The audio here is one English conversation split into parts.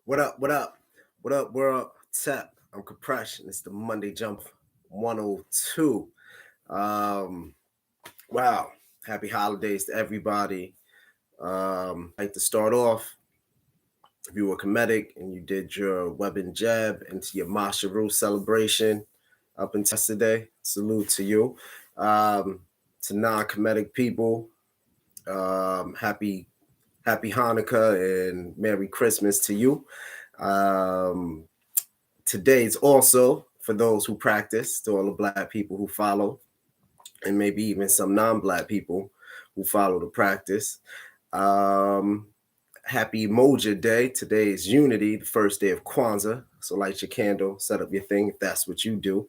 What up? What up? What up, world? Tap. I'm Compression. It's the Monday Jump 102. Um, wow. Happy holidays to everybody. I'd like to start off. If you were comedic and you did your weapon jab into your Masharu celebration up until yesterday, salute to you. Um, to non-comedic people, happy Hanukkah and Merry Christmas to you. Um, Today is also for those who practice, to all the black people who follow, and maybe even some non-black people who follow the practice. Um, Happy Moja Day. Today is Unity, the first day of Kwanzaa. So light your candle, set up your thing if that's what you do,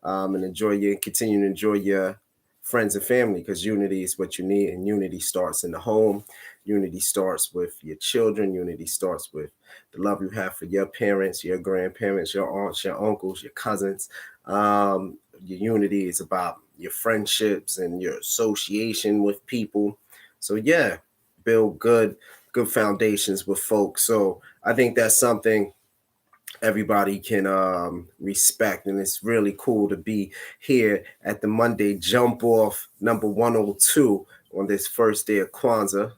and continue to enjoy your friends and family, because unity is what you need, and unity starts in the home. Unity starts with your children. Unity starts with the love you have for your parents, your grandparents, your aunts, your uncles, your cousins. Your unity is about your friendships and your association with people. So yeah, build good foundations with folks. So I think that's something everybody can respect, and it's really cool to be here at the Monday Jump Off number 102 on this first day of Kwanzaa.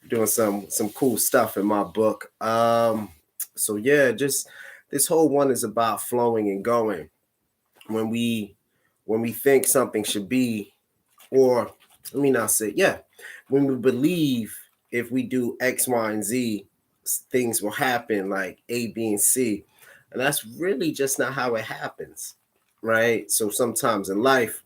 Doing some cool stuff in my book. So yeah, just this whole one is about flowing and going. When we think something should be, or let me not say, yeah, when we believe if we do X, Y, and Z, things will happen like A, B, and C. And that's really just not how it happens, right? So sometimes in life,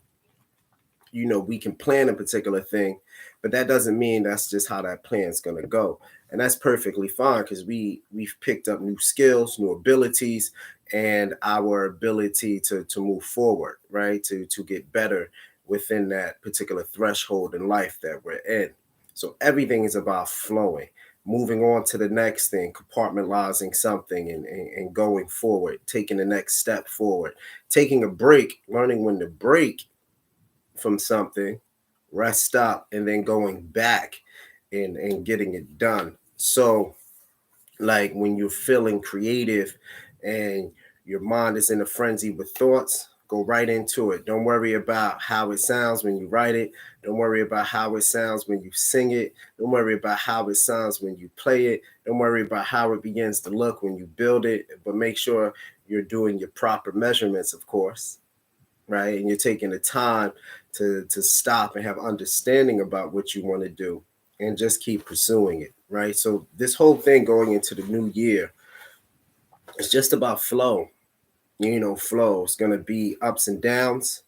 we can plan a particular thing, but that doesn't mean that's just how that plan is going to go. And that's perfectly fine, because we've picked up new skills, new abilities, and our ability to move forward, right? To get better within that particular threshold in life that we're in. So everything is about flowing, moving on to the next thing, compartmentalizing something, and going forward, taking the next step forward, taking a break, learning when to break from something, rest stop, and then going back and getting it done. So, like when you're feeling creative and your mind is in a frenzy with thoughts, go right into it. Don't worry about how it sounds when you write it. Don't worry about how it sounds when you sing it. Don't worry about how it sounds when you play it. Don't worry about how it begins to look when you build it. But make sure you're doing your proper measurements, of course, right? And you're taking the time to stop and have understanding about what you want to do, and just keep pursuing it, right? So this whole thing going into the new year, it's just about flow. Flow is going to be ups and downs.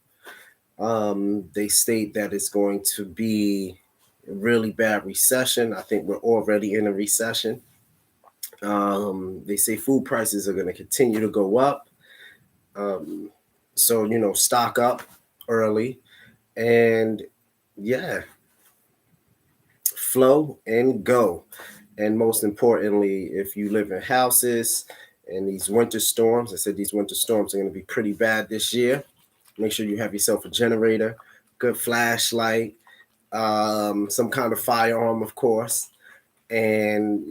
They state that it's going to be a really bad recession. I think we're already in a recession. They say food prices are going to continue to go up. Um, so, stock up early. And yeah, flow and go. And most importantly, if you live in houses and these winter storms, I said these winter storms are going to be pretty bad this year. Make sure you have yourself a generator, good flashlight, some kind of firearm, of course, and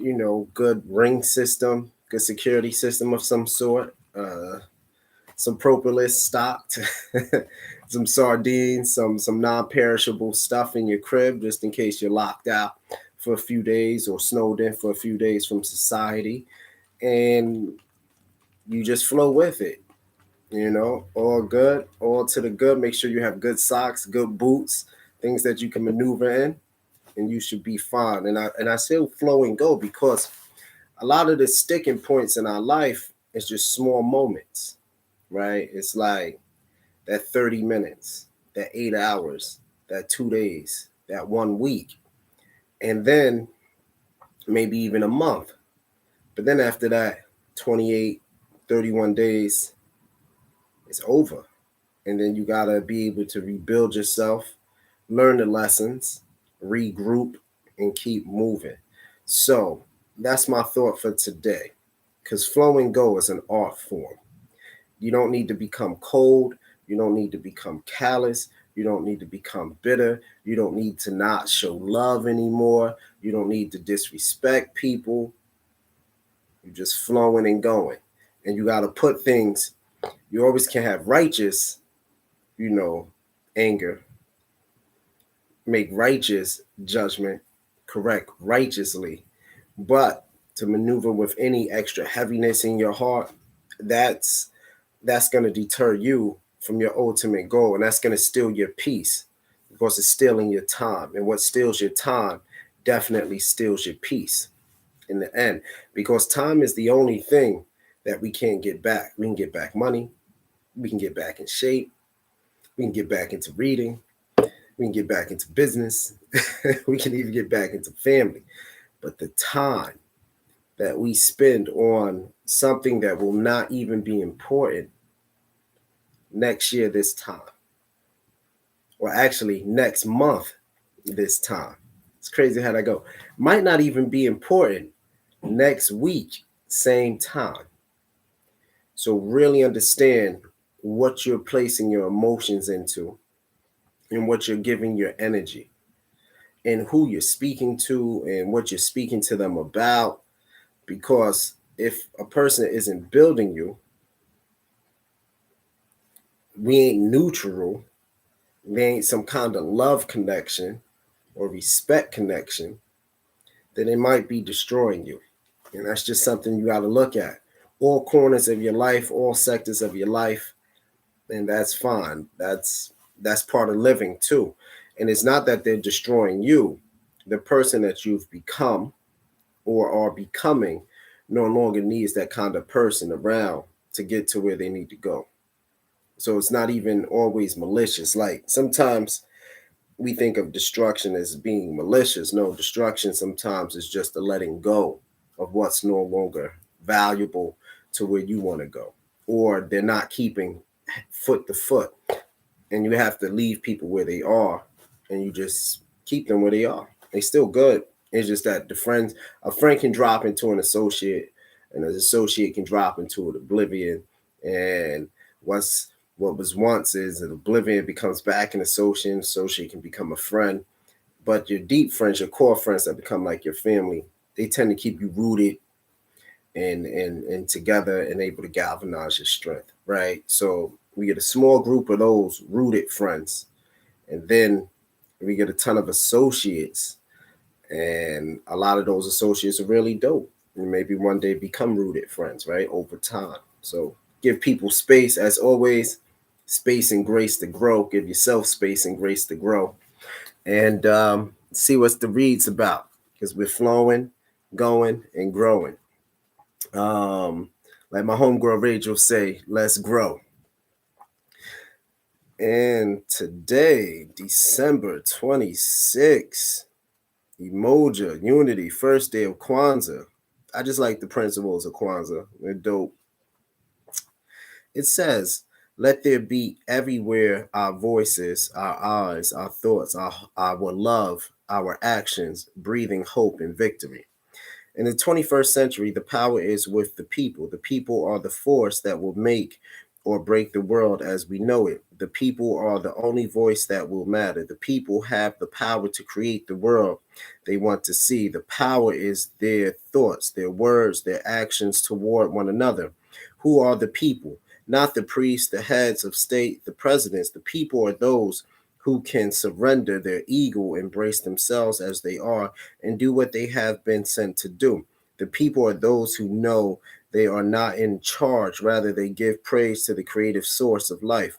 good ring system, good security system of some sort. Some propolis stocked, some sardines, some non-perishable stuff in your crib, just in case you're locked out for a few days or snowed in for a few days from society, and you just flow with it. All good, all to the good. Make sure you have good socks, good boots, things that you can maneuver in, and you should be fine. And I say flow and go, because a lot of the sticking points in our life is just small moments, right? It's like that 30 minutes, that 8 hours, that 2 days, that 1 week, and then maybe even a month. But then after that, 28, 31 days, it's over. And then you got to be able to rebuild yourself, learn the lessons, regroup, and keep moving. So that's my thought for today. Because flow and go is an art form. You don't need to become cold. You don't need to become callous. You don't need to become bitter. You don't need to not show love anymore. You don't need to disrespect people. You're just flowing and going. And you got to put things, you always can have righteous, anger, make righteous judgment, correct righteously. But to maneuver with any extra heaviness in your heart, that's going to deter you from your ultimate goal, and that's going to steal your peace because it's stealing your time. And what steals your time definitely steals your peace in the end, because time is the only thing that we can't get back. We can get back money, we can get back in shape, we can get back into reading, we can get back into business, we can even get back into family. But the time that we spend on something that will not even be important next year this time, or actually next month this time, it's crazy how that go, might not even be important next week same time. So really understand what you're placing your emotions into and what you're giving your energy and who you're speaking to and what you're speaking to them about. Because if a person isn't building you, we ain't neutral, we ain't some kind of love connection or respect connection, then it might be destroying you. And that's just something you got to look at. All corners of your life, all sectors of your life, and that's fine. That's part of living too. And it's not that they're destroying you. The person that you've become or are becoming no longer needs that kind of person around to get to where they need to go. So it's not even always malicious. Like sometimes we think of destruction as being malicious. No, destruction sometimes is just the letting go of what's no longer valuable to where you want to go, or they're not keeping foot to foot, and you have to leave people where they are, and you just keep them where they are. They still good. It's just that a friend can drop into an associate, and an associate can drop into an oblivion, and what was once is an oblivion becomes back an associate can become a friend. But your deep friends, your core friends that become like your family, they tend to keep you rooted and together and able to galvanize your strength, right? So we get a small group of those rooted friends, and then we get a ton of associates, and a lot of those associates are really dope, and maybe one day become rooted friends, right? Over time. So give people space, as always, space and grace to grow. Give yourself space and grace to grow, and see what's the reads about, because we're flowing, going, and growing. Um, like my homegirl Rachel say, let's grow. And today, December 26th, Umoja, Unity, first day of Kwanzaa. I just like the principles of Kwanzaa. They're dope. It says, let there be everywhere our voices, our eyes, our thoughts, our love, our actions, breathing hope and victory. In the 21st century, the power is with the people. The people are the force that will make or break the world as we know it. The people are the only voice that will matter. The people have the power to create the world they want to see. The power is their thoughts, their words, their actions toward one another. Who are the people? Not the priests, the heads of state, the presidents. The people are those who can surrender their ego, embrace themselves as they are, and do what they have been sent to do. The people are those who know they are not in charge, rather, they give praise to the creative source of life.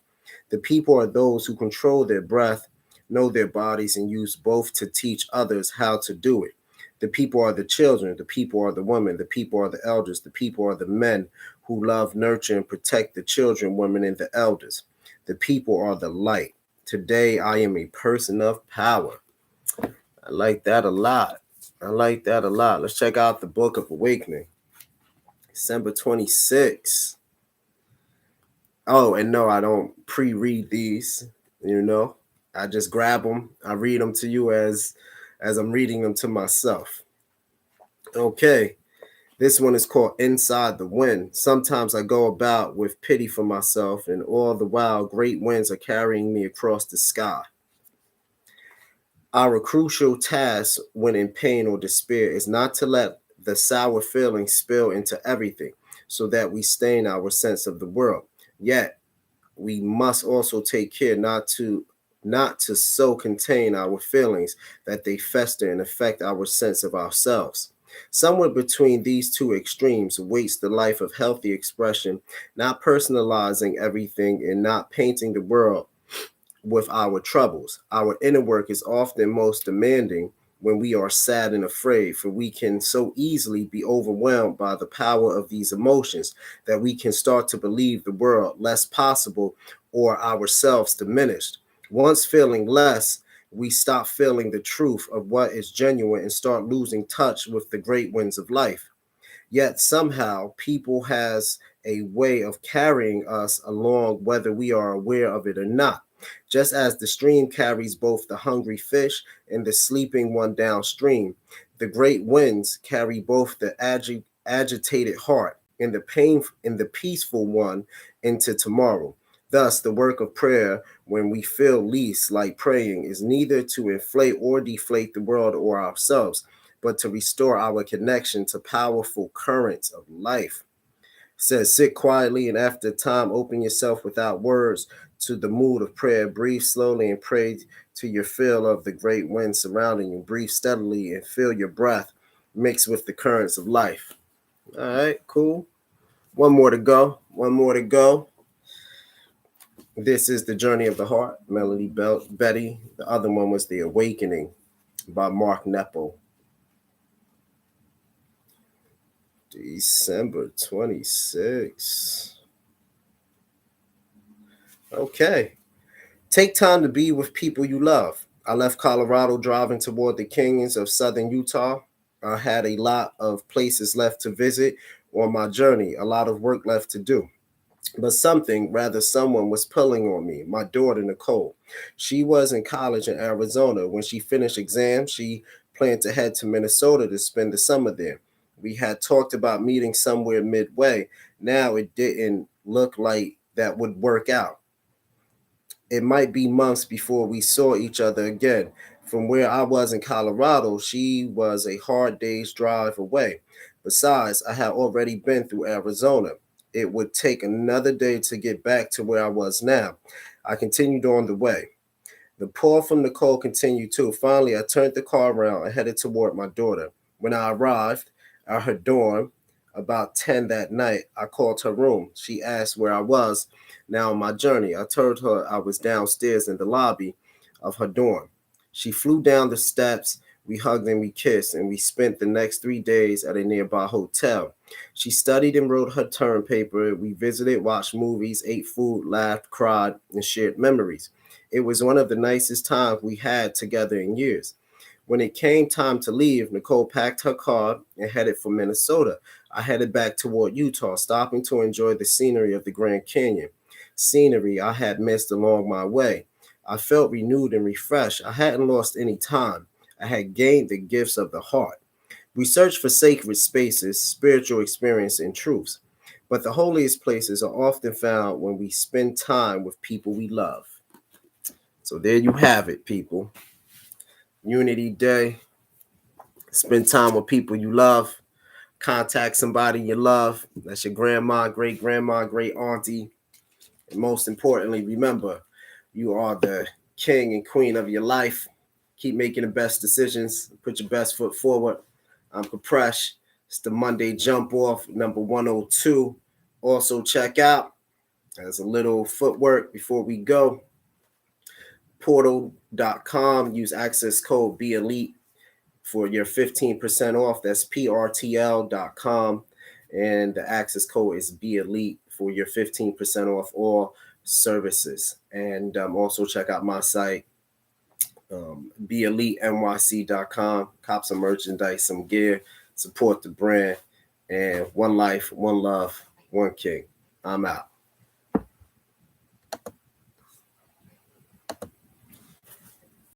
The people are those who control their breath, know their bodies, and use both to teach others how to do it. The people are the children, the people are the women, the people are the elders, the people are the men who love, nurture, and protect the children, women, and the elders. The people are the light. Today, I am a person of power. I like that a lot. I like that a lot. Let's check out the Book of Awakening, December 26th. Oh, and no, I don't pre-read these, I just grab them. I read them to you as I'm reading them to myself. Okay. This one is called Inside the Wind. Sometimes I go about with pity for myself, and all the while great winds are carrying me across the sky. Our crucial task when in pain or despair is not to let the sour feelings spill into everything so that we stain our sense of the world. Yet we must also take care not to so contain our feelings that they fester and affect our sense of ourselves. Somewhere between these two extremes waits the life of healthy expression, not personalizing everything and not painting the world with our troubles. Our inner work is often most demanding when we are sad and afraid, for we can so easily be overwhelmed by the power of these emotions that we can start to believe the world less possible or ourselves diminished. Once feeling less, we stop feeling the truth of what is genuine and start losing touch with the great winds of life. Yet somehow people has a way of carrying us along whether we are aware of it or not. Just as the stream carries both the hungry fish and the sleeping one downstream, the great winds carry both the agitated heart and the peaceful one into tomorrow. Thus, the work of prayer, when we feel least like praying, is neither to inflate or deflate the world or ourselves, but to restore our connection to powerful currents of life. It says, sit quietly and after time, open yourself without words to the mood of prayer. Breathe slowly and pray to your feel of the great wind surrounding you. Breathe steadily and feel your breath mix with the currents of life. All right, cool. One more to go. One more to go. This is The Journey of the Heart, Melody Betty. The other one was The Awakening by Mark Nepo. December 26th. Okay. Take time to be with people you love. I left Colorado driving toward the canyons of southern Utah. I had a lot of places left to visit on my journey, a lot of work left to do. But someone was pulling on me, my daughter, Nicole. She was in college in Arizona. When she finished exams, she planned to head to Minnesota to spend the summer there. We had talked about meeting somewhere midway. Now it didn't look like that would work out. It might be months before we saw each other again. From where I was in Colorado, she was a hard day's drive away. Besides, I had already been through Arizona. It would take another day to get back to where I was now. I continued on the way. The pull from Nicole continued too. Finally, I turned the car around and headed toward my daughter. When I arrived at her dorm about 10 that night, I called her room. She asked where I was now on my journey. I told her I was downstairs in the lobby of her dorm. She flew down the steps. We hugged and we kissed, and we spent the next 3 days at a nearby hotel. She studied and wrote her term paper. We visited, watched movies, ate food, laughed, cried, and shared memories. It was one of the nicest times we had together in years. When it came time to leave, Nicole packed her car and headed for Minnesota. I headed back toward Utah, stopping to enjoy the scenery of the Grand Canyon, scenery I had missed along my way. I felt renewed and refreshed. I hadn't lost any time. I had gained the gifts of the heart. We search for sacred spaces, spiritual experience, and truths. But the holiest places are often found when we spend time with people we love. So there you have it, people. Unity Day. Spend time with people you love. Contact somebody you love. That's your grandma, great auntie. And most importantly, remember, you are the king and queen of your life. Keep making the best decisions. Put your best foot forward. I'm Kapresh. It's the Monday Jump Off, number 102. Also, check out, as a little footwork before we go, portal.com. Use access code BELITE for your 15% off. That's PRTL.com. And the access code is BELITE for your 15% off all services. And also check out my site, BELITENYC.com. Cop some merchandise, some gear, support the brand. And one life, one love, one king. I'm out.